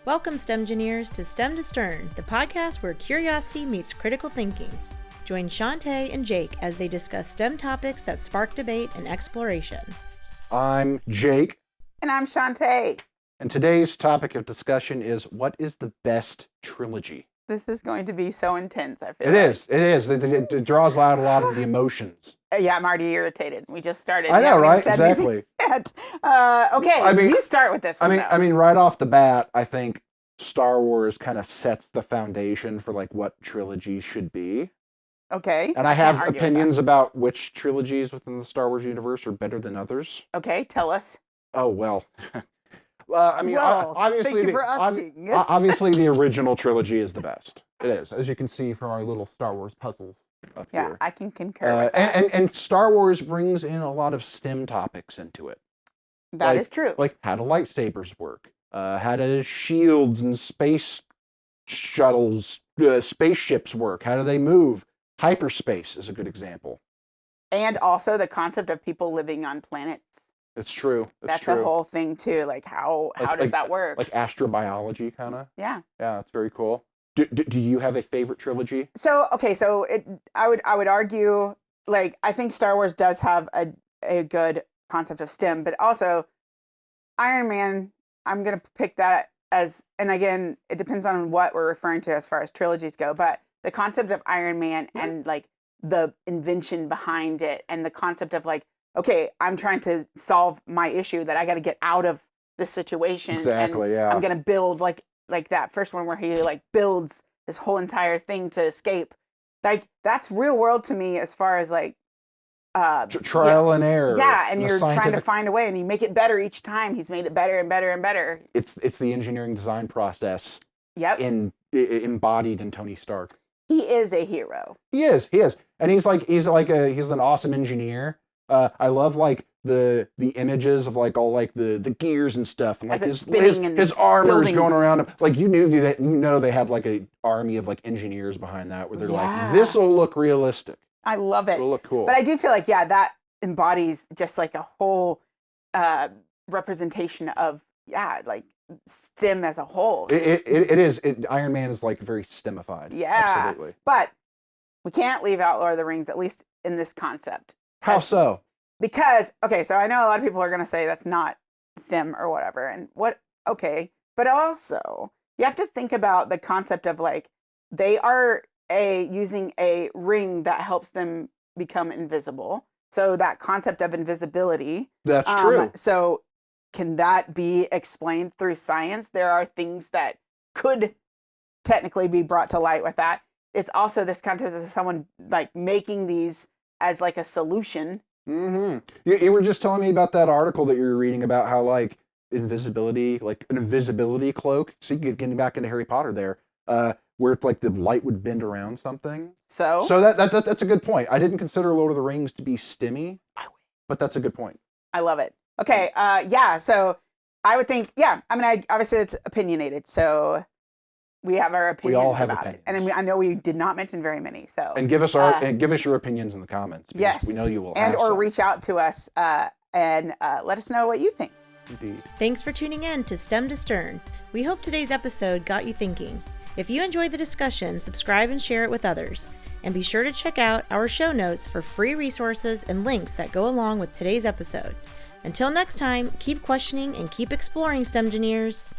Welcome, STEMgineers, to STEM to Stern, the podcast where curiosity meets critical thinking. Join Chauntée and Jake as they discuss STEM topics that spark debate and exploration. I'm Jake. And I'm Chauntée. And today's topic of discussion is, what is the best trilogy? This is going to be so intense, I feel It is. It draws out a lot of the emotions. Yeah, I'm already irritated. We just started. I know, right? Exactly. Okay, you start with this one, I mean, right off the bat, I think Star Wars kind of sets the foundation for like what trilogies should be. Okay. And I have opinions about which trilogies within the Star Wars universe are better than others. Okay, tell us. Oh, well. Obviously, thank you for asking. Obviously, the original trilogy is the best. It is, as you can see from our little Star Wars puzzles up here. Yeah, I can concur with that. And Star Wars brings in a lot of STEM topics into it. That is true. Like how do lightsabers work? How do shields and space shuttles, spaceships work? How do they move? Hyperspace is a good example. And also the concept of people living on planets. It's true. That's a whole thing too. Like how does that work? Like astrobiology, kind of. Yeah. Yeah, it's very cool. Do you have a favorite trilogy? I would argue, like, I think Star Wars does have a good concept of STEM, but also Iron Man, I'm gonna pick that as, and again, it depends on what we're referring to as far as trilogies go, but the concept of Iron Man and like the invention behind it and the concept of like, okay, I'm trying to solve my issue that I got to get out of this situation. Exactly, and yeah. I'm going to build like that first one where he like builds this whole entire thing to escape. Like that's real world to me as far as like trial and error. Yeah, and you're trying to find a way and you make it better each time. He's made it better and better and better. It's the engineering design process. Yep. Embodied in Tony Stark. He is a hero. He is. And he's an awesome engineer. I love like the images of like all like the gears and stuff and like his armor's going around him. Like you know they had like an army of like engineers behind that where they're like, this will look realistic. I love it. It'll look cool. But I do feel like that embodies just like a whole representation of like STEM as a whole. It is. Iron Man is like very STEMified. Yeah. Absolutely. But we can't leave out Lord of the Rings, at least in this concept. How so? Because, okay, so I know a lot of people are going to say that's not STEM or whatever. But also you have to think about the concept of like, they are using a ring that helps them become invisible. So that concept of invisibility. That's true. So can that be explained through science? There are things that could technically be brought to light with that. It's also this concept of someone like making these as like a solution. Mm-hmm. You were just telling me about that article that you were reading about how like invisibility, like an invisibility cloak. So you getting back into Harry Potter there, where like the light would bend around something. So that's a good point. I didn't consider Lord of the Rings to be STEMmy, but that's a good point. I love it. Okay, so I would think, obviously it's opinionated, so we have our opinions about it. And I know we did not mention very many, so. And give us your opinions in the comments. Yes. We know you will. And or reach out to us and let us know what you think. Indeed. Thanks for tuning in to STEM to Stern. We hope today's episode got you thinking. If you enjoyed the discussion, subscribe and share it with others. And be sure to check out our show notes for free resources and links that go along with today's episode. Until next time, keep questioning and keep exploring, STEMgineers.